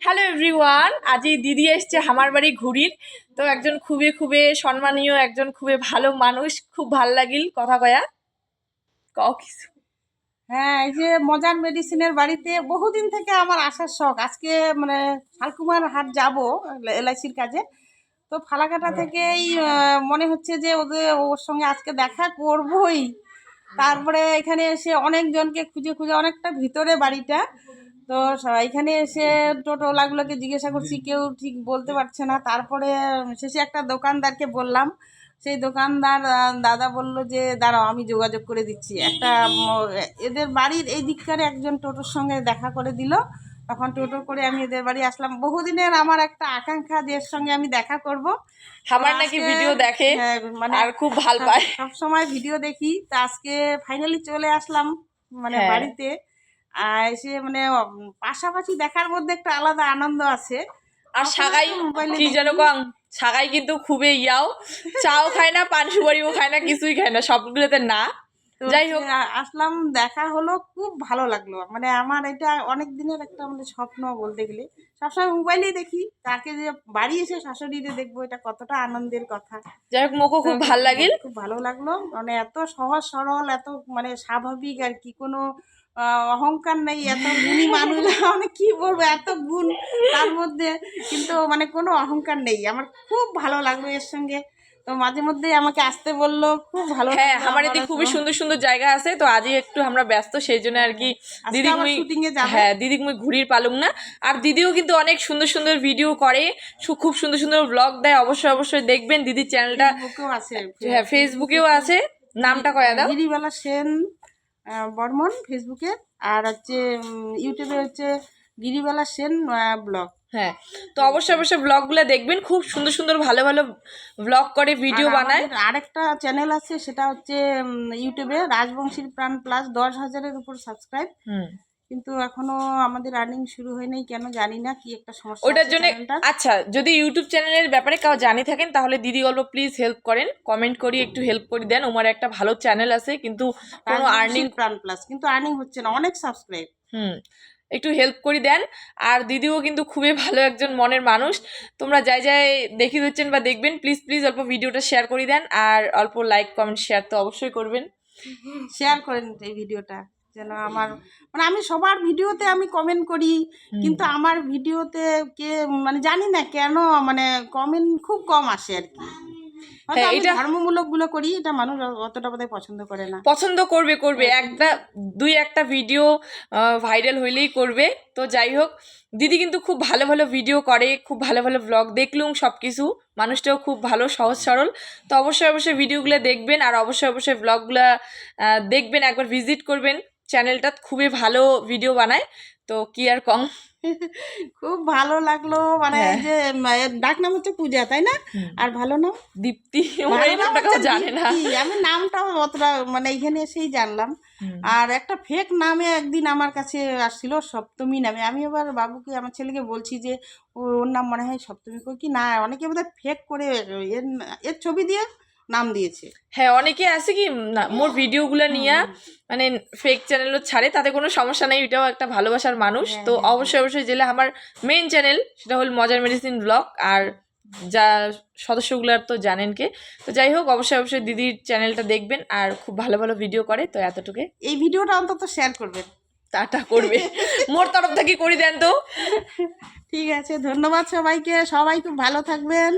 Hello everyone, আজই দিদি এসছে আমার বাড়ি ঘুরির। তো একজন খুবই খুবই সম্মানীয়, একজন খুবই ভালো মানুষ, খুব ভাল লাগিল কথা কয়া কিছু। হ্যাঁ, এই যে মজার মেডিসিনের বাড়িতে বহুদিন থেকে আমার আসার শখ। আজকে মানে শালকুমার হাট যাব এলআইসির কাজে। তো ফালাকাটা থেকেই মনে হচ্ছে যে ওর সঙ্গে আজকে দেখা করবই। তারপরে এখানে এসে অনেকজনকে খুঁজে খুঁজে অনেকটা ভিতরে বাড়িটা। তো এখানে এসে টোটোওয়ালাগুলোকে জিজ্ঞাসা করছি, কেউ ঠিক বলতে পারছে না। তারপরে শেষে একটা দোকানদারকে বললাম, সেই দোকানদার দাদা বলল যে দাঁড়াও আমি যোগাযোগ করে দিচ্ছি। একটা এদের বাড়ির এই দিককার একজন টোটোর সঙ্গে দেখা করে দিল। তখন টোটো করে আমি এদের বাড়ি আসলাম। বহুদিনের আমার একটা আকাঙ্ক্ষা যে এর সঙ্গে আমি দেখা করব। আমার নাকি ভিডিও দেখে মানে আর খুব ভাল পায়, সব সময় ভিডিও দেখি। তো আজকে ফাইনালি চলে আসলাম মানে বাড়িতে। এসে মানে পাশাপাশি দেখার মধ্যে একটা আলাদা আনন্দ আছে। আর সাগাই কি যেন কং, সাগাই কিন্তু খুবই ইয়াও, চাও খায় না, পান সুপারিও খায় না, কিছুই খায় না, সবগুলোতে না। যাই হোক আসলাম, দেখা হলো, খুব ভালো লাগলো। মানে আমার এটা অনেক দিনের একটা মানে স্বপ্ন বলতে গেলে। সবসময় মোবাইলেই দেখি, তাকে যে বাড়ি এসে শাশুড়িরে দেখবো, এটা কতটা আনন্দের কথা। যাই হোক মোকো খুব ভাল লাগিল, খুব ভালো লাগলো। মানে এত সহজ সরল, এত মানে স্বাভাবিক আর কি, কোনো অহংকার নেই। এত গুণী মানুষ মানে কি বলবো, এত গুণ তার মধ্যে, কিন্তু মানে কোনো অহংকার নেই। আমার খুব ভালো লাগলো এর সঙ্গে। তো মাঝে মধ্যে আমাকে আসতে বললো, খুব ভালো। হ্যাঁ, আমার এদিকে খুবই সুন্দর সুন্দর জায়গা আছে। তো আজই একটু আমরা ব্যস্ত, সেই জন্য আর কি দিদি হ্যাঁ দিদি মুই ঘুরির পালুম না। আর দিদিও কিন্তু অনেক সুন্দর সুন্দর ভিডিও করে, খুব সুন্দর সুন্দর ব্লগ দেয়। অবশ্যই অবশ্যই দেখবেন দিদির চ্যানেলটা। হ্যাঁ, ফেসবুকেও আছে, নামটা কয়া দাও। গিরিবালা সেন বর্মন ফেসবুকে, আর হচ্ছে ইউটিউবে হচ্ছে গিরিবালা সেন ব্লগ। হ্যাঁ, তো অবশ্যই অবশ্যই ব্লগগুলো দেখবেন, খুব সুন্দর সুন্দর ভালো ভালো ব্লগ করে, ভিডিও বানায়। আরেকটা চ্যানেল আছে, সেটা হচ্ছে ইউটিউবে রাজবংশীর প্রাণ প্লাস, 10,000-এর উপর সাবস্ক্রাইব। কিন্তু এখনো আমাদের আর্নিং শুরু হয় নাই, কেন জানি না, কি একটা সমস্যা ওটার জন্য। আচ্ছা, যদি ইউটিউব চ্যানেলের ব্যাপারে কেউ জানি থাকেন তাহলে দিদি অল্প প্লিজ হেল্প করেন, কমেন্ট করি একটু হেল্প করে দেন। ওমার একটা ভালো চ্যানেল আছে কিন্তু কোনো আর্নিং, প্রাণ প্লাস, কিন্তু আর্নিং হচ্ছে না, অনেক সাবস্ক্রাইব। একটু হেল্প করে দেন। আর দিদিও কিন্তু খুবই ভালো একজন মনের মানুষ। তোমরা যাই যাই দেখি দিচ্ছেন বা দেখবেন, প্লিজ প্লিজ অল্প ভিডিওটা শেয়ার করে দেন, আর অল্প লাইক কমেন্ট শেয়ার তো অবশ্যই করবেন। শেয়ার করেন এই ভিডিওটা, যেন আমার মানে আমি সবার ভিডিওতে আমি কমেন্ট করি, কিন্তু আমার ভিডিওতে কে মানে জানি না কেন মানে কমেন্ট খুব কম আসে আর কি। এটা ধর্মমূলক গুলো করি, এটা মানুষ অতটা বোধহয় পছন্দ করে না। পছন্দ করবে করবে, একটা দুই একটা ভিডিও ভাইরাল হইলেই করবে। তো যাই হোক, দিদি কিন্তু খুব ভালো ভালো ভিডিও করে, খুব ভালো ভালো ব্লগ দেখলুম সব কিছু। মানুষটাও খুব ভালো, সহজ সরল। তো অবশ্যই অবশ্যই ভিডিওগুলো দেখবেন, আর অবশ্যই অবশ্যই ব্লগগুলো দেখবেন, একবার ভিজিট করবেন। চ্যানেলটা খুবই ভালো ভিডিও বানায়, তো কি আর কম। খুব ভালো লাগলো। মানে এই যে ডাক নাম হচ্ছে পূজা, তাই না? আর ভালো নাম দীপ্তি, জানে না, আমি নামটাও অতটা মানে এখানে এসেই জানলাম। আর একটা ফেক নামে একদিন আমার কাছে আসছিল, সপ্তমী নামে। আমি এবার বাবুকে, আমার ছেলেকে বলছি যে ওর নাম মনে হয় সপ্তমী। কি না, অনেকে বোধহয় ফেক করে এর ছবি দিয়ে নাম দিয়েছে। হ্যাঁ, অনেকে আছে কি না মোর ভিডিওগুলো নিয়ে মানে ফেক চ্যানেলও ছাড়ে, তাতে কোনো সমস্যা নেই, এটাও একটা ভালোবাসার মানুষ। তো অবশ্যই অবশ্যই যেটা আমার মেইন চ্যানেল সেটা হল মজার মেডিসিন ব্লগ, আর যা সদস্যগুলার তো জানেন কে। তো যাই হোক, অবশ্যই অবশ্যই দিদির চ্যানেলটা দেখবেন, আর খুব ভালো ভালো ভিডিও করে। তো এতটুকু, এই ভিডিওটা অন্তত শেয়ার করবেন, টাটা করবে মোর তরফ থেকে করে দেন তো। ঠিক আছে, ধন্যবাদ সবাইকে, সবাই খুব ভালো থাকবেন।